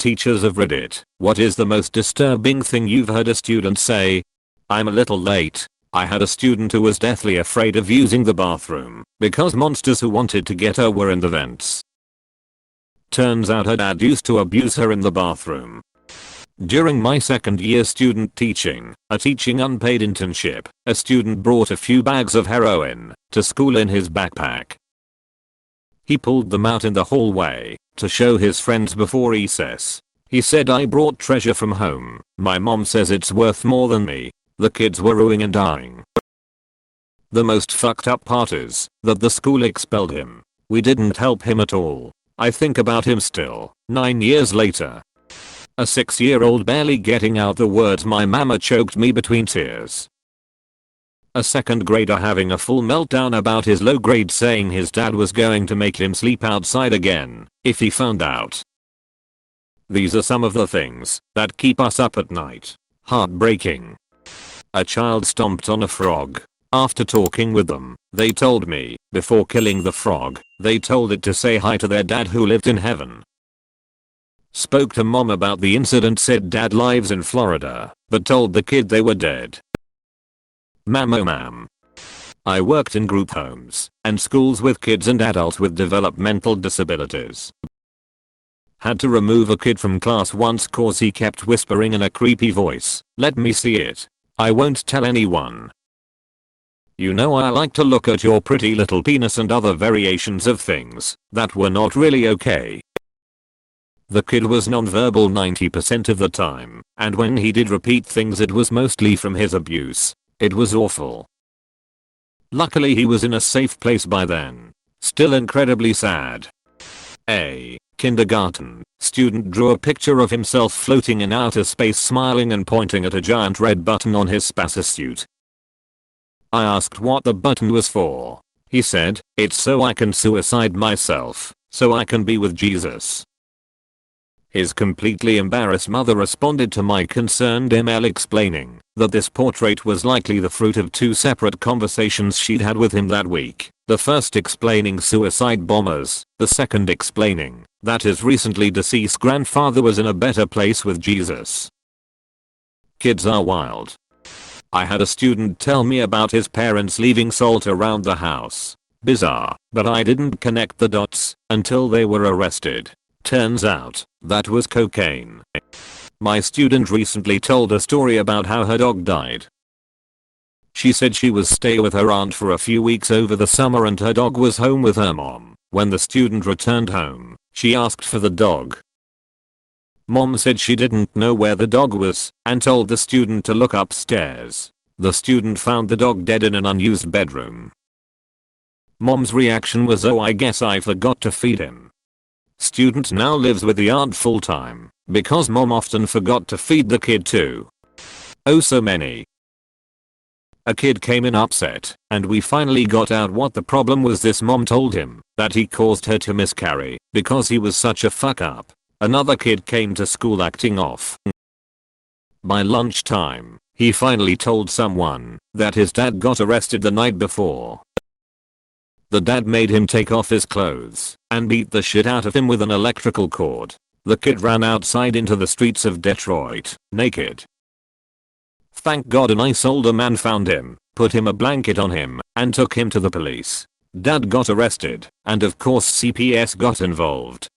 teachers of Reddit, what is the most disturbing thing you've heard a student say? I'm a little late. I had a student who was deathly afraid of using the bathroom because monsters who wanted to get her were in the vents. Turns out her dad used to abuse her in the bathroom. During my second year student teaching, a teaching unpaid internship, a student brought a few bags of heroin to school in his backpack. He pulled them out in the hallway to show his friends before recess. He said, "I brought treasure from home. My mom says it's worth more than me." The kids were oohing and dying. The most fucked up part is that the school expelled him. We didn't help him at all. I think about him still, 9 years later. A 6-year-old barely getting out the words "my mama choked me" between tears. A second grader having a full meltdown about his low grade, saying his dad was going to make him sleep outside again if he found out. These are some of the things that keep us up at night. Heartbreaking. A child stomped on a frog. After talking with them, they told me, before killing the frog, they told it to say hi to their dad who lived in heaven. Spoke to mom about the incident, said dad lives in Florida, but told the kid they were dead. Ma'am, oh ma'am. I worked in group homes and schools with kids and adults with developmental disabilities. Had to remove a kid from class once cause he kept whispering in a creepy voice, "Let me see it. I won't tell anyone. You know I like to look at your pretty little penis," and other variations of things that were not really okay. The kid was nonverbal 90% of the time, and when he did repeat things it was mostly from his abuse. It was awful. Luckily he was in a safe place by then. Still incredibly sad. A kindergarten student drew a picture of himself floating in outer space, smiling and pointing at a giant red button on his spacesuit. I asked what the button was for. He said, "It's so I can suicide myself, so I can be with Jesus." His completely embarrassed mother responded to my concerned email explaining that this portrait was likely the fruit of 2 separate conversations she'd had with him that week. The first explaining suicide bombers, the second explaining that his recently deceased grandfather was in a better place with Jesus. Kids are wild. I had a student tell me about his parents leaving salt around the house. Bizarre, but I didn't connect the dots until they were arrested. Turns out, that was cocaine. My student recently told a story about how her dog died. She said she was staying with her aunt for a few weeks over the summer and her dog was home with her mom. When the student returned home, she asked for the dog. Mom said she didn't know where the dog was and told the student to look upstairs. The student found the dog dead in an unused bedroom. Mom's reaction was, "Oh, I guess I forgot to feed him." Student now lives with the aunt full time because mom often forgot to feed the kid too. Oh, so many. A kid came in upset and we finally got out what the problem was. This mom told him that he caused her to miscarry because he was such a fuck up. Another kid came to school acting off. By lunchtime, he finally told someone that his dad got arrested the night before. The dad made him take off his clothes and beat the shit out of him with an electrical cord. The kid ran outside into the streets of Detroit, naked. Thank God a nice older man found him, put him a blanket on him, and took him to the police. Dad got arrested, and of course CPS got involved.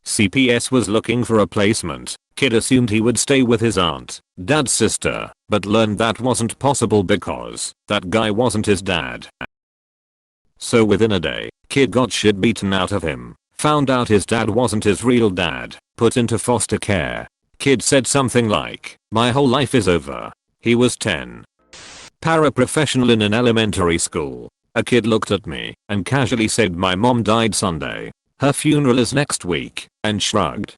CPS was looking for a placement. Kid assumed he would stay with his aunt, dad's sister, but learned that wasn't possible because that guy wasn't his dad. So within a day, kid got shit beaten out of him, found out his dad wasn't his real dad, put into foster care. Kid said something like, "My whole life is over." He was 10. Paraprofessional in an elementary school. A kid looked at me and casually said, "My mom died Sunday. Her funeral is next week," and shrugged.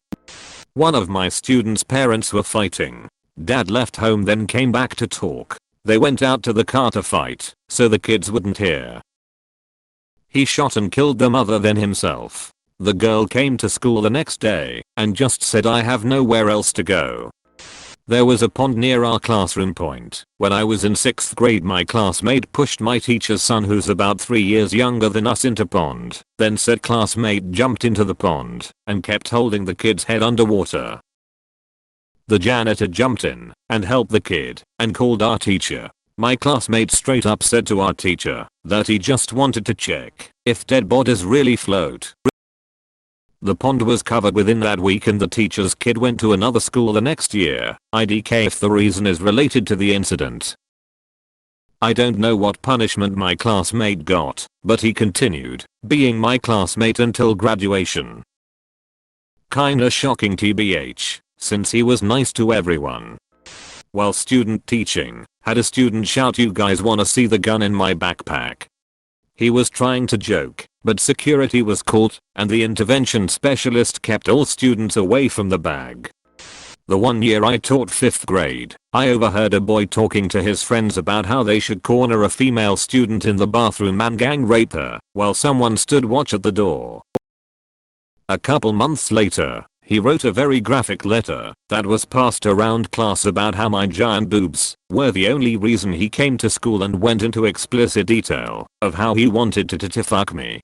One of my students' parents were fighting. Dad left home then came back to talk. They went out to the car to fight, so the kids wouldn't hear. He shot and killed the mother then himself. The girl came to school the next day and just said, "I have nowhere else to go." There was a pond near our classroom point. When I was in 6th grade, my classmate pushed my teacher's son, who's about 3 years younger than us, into pond. Then said classmate jumped into the pond and kept holding the kid's head underwater. The janitor jumped in and helped the kid and called our teacher. My classmate straight up said to our teacher that he just wanted to check if dead bodies really float. The pond was covered within that week, and the teacher's kid went to another school the next year. IDK if the reason is related to the incident. I don't know what punishment my classmate got, but he continued being my classmate until graduation. Kinda shocking tbh, since he was nice to everyone. While student teaching, had a student shout, "You guys wanna see the gun in my backpack?" He was trying to joke, but security was called, and the intervention specialist kept all students away from the bag. The one year I taught 5th grade, I overheard a boy talking to his friends about how they should corner a female student in the bathroom and gang rape her, while someone stood watch at the door. A couple months later, he wrote a very graphic letter that was passed around class about how my giant boobs were the only reason he came to school, and went into explicit detail of how he wanted to fuck me.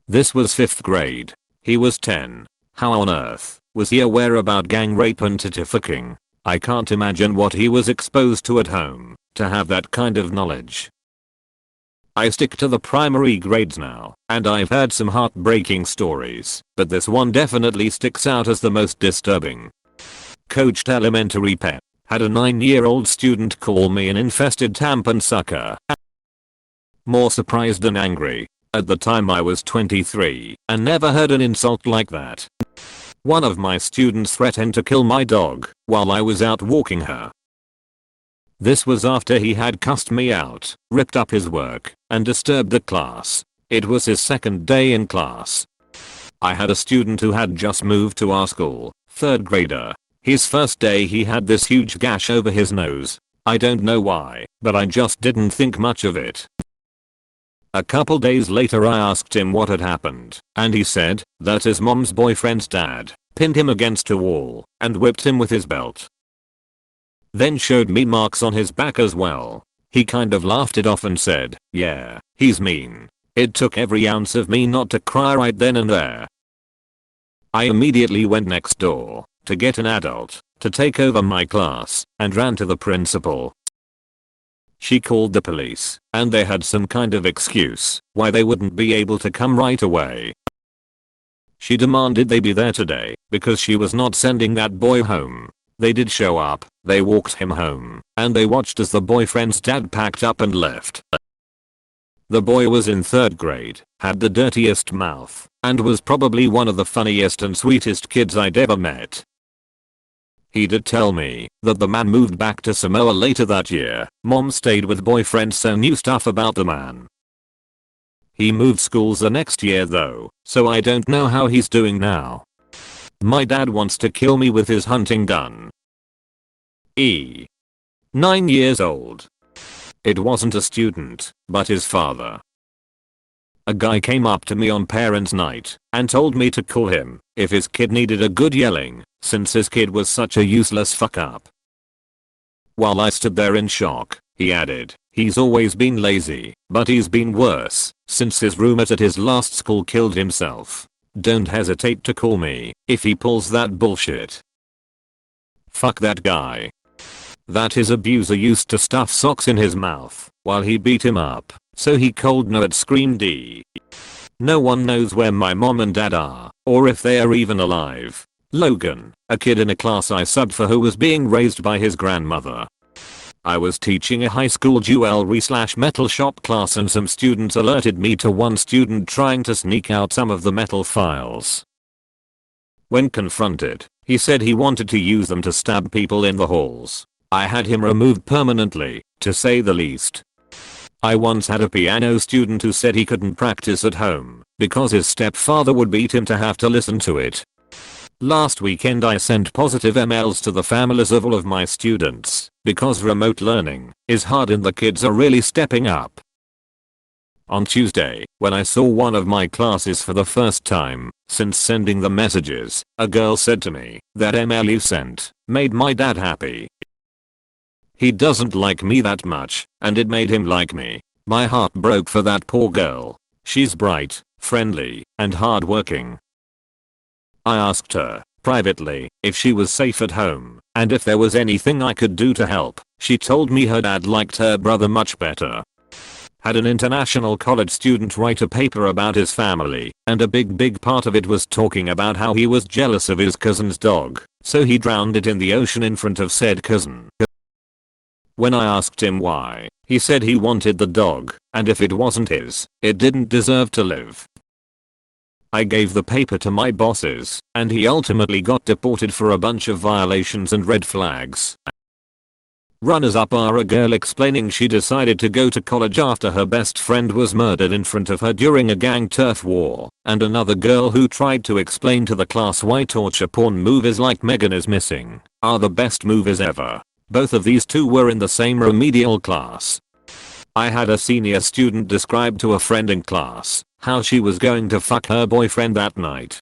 This was 5th grade. He was 10. How on earth was he aware about gang rape and fucking? I can't imagine what he was exposed to at home to have that kind of knowledge. I stick to the primary grades now, and I've heard some heartbreaking stories, but this one definitely sticks out as the most disturbing. Coached elementary pep. Had a 9-year-old student call me an infested tampon sucker. More surprised than angry. At the time I was 23 and never heard an insult like that. One of my students threatened to kill my dog while I was out walking her. This was after he had cussed me out, ripped up his work, and disturbed the class. It was his second day in class. I had a student who had just moved to our school, 3rd grader. His first day he had this huge gash over his nose. I don't know why, but I just didn't think much of it. A couple days later I asked him what had happened, and he said that his mom's boyfriend's dad pinned him against a wall and whipped him with his belt. Then showed me marks on his back as well. He kind of laughed it off and said, "Yeah, he's mean." It took every ounce of me not to cry right then and there. I immediately went next door to get an adult to take over my class and ran to the principal. She called the police, and they had some kind of excuse why they wouldn't be able to come right away. She demanded they be there today because she was not sending that boy home. They did show up, they walked him home, and they watched as the boyfriend's dad packed up and left. The boy was in 3rd grade, had the dirtiest mouth, and was probably one of the funniest and sweetest kids I'd ever met. He did tell me that the man moved back to Samoa later that year. Mom stayed with boyfriend, so knew stuff about the man. He moved schools the next year though, so I don't know how he's doing now. My dad wants to kill me with his hunting gun. 9 years old. It wasn't a student, but his father. A guy came up to me on parents' night and told me to call him if his kid needed a good yelling, since his kid was such a useless fuck up. While I stood there in shock, he added, "He's always been lazy, but he's been worse since his roommate at his last school killed himself. Don't hesitate to call me if he pulls that bullshit." Fuck that guy. That his abuser used to stuff socks in his mouth while he beat him up, so he cold no it screamed D. No one knows where my mom and dad are, or if they are even alive. Logan, a kid in a class I subbed for who was being raised by his grandmother. I was teaching a high school jewelry/metal shop class, and some students alerted me to one student trying to sneak out some of the metal files. When confronted, he said he wanted to use them to stab people in the halls. I had him removed permanently, to say the least. I once had a piano student who said he couldn't practice at home because his stepfather would beat him to have to listen to it. Last weekend I sent positive emails to the families of all of my students because remote learning is hard and the kids are really stepping up. On Tuesday, when I saw one of my classes for the first time since sending the messages, a girl said to me, "That email you sent made my dad happy. He doesn't like me that much, and it made him like me." My heart broke for that poor girl. She's bright, friendly, and hardworking. I asked her, privately, if she was safe at home, and if there was anything I could do to help. She told me her dad liked her brother much better. Had an international college student write a paper about his family, and a big part of it was talking about how he was jealous of his cousin's dog, so he drowned it in the ocean in front of said cousin. When I asked him why, he said he wanted the dog, and if it wasn't his, it didn't deserve to live. I gave the paper to my bosses, and he ultimately got deported for a bunch of violations and red flags. Runners up are a girl explaining she decided to go to college after her best friend was murdered in front of her during a gang turf war, and another girl who tried to explain to the class why torture porn movies like Megan is Missing are the best movies ever. Both of these two were in the same remedial class. I had a senior student describe to a friend in class how she was going to fuck her boyfriend that night.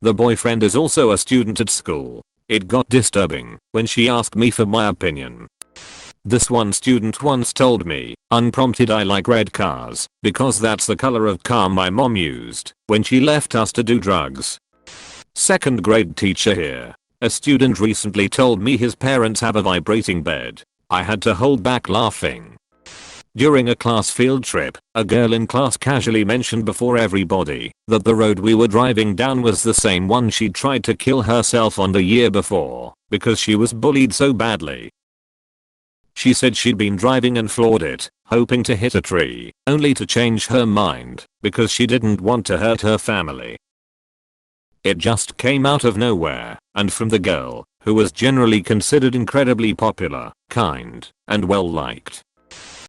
The boyfriend is also a student at school. It got disturbing when she asked me for my opinion. This one student once told me, unprompted, I like red cars because that's the color of car my mom used when she left us to do drugs. Second grade teacher here. A student recently told me his parents have a vibrating bed. I had to hold back laughing. During a class field trip, a girl in class casually mentioned before everybody that the road we were driving down was the same one she tried to kill herself on the year before because she was bullied so badly. She said she'd been driving and floored it, hoping to hit a tree, only to change her mind because she didn't want to hurt her family. It just came out of nowhere, and from the girl, who was generally considered incredibly popular, kind, and well liked.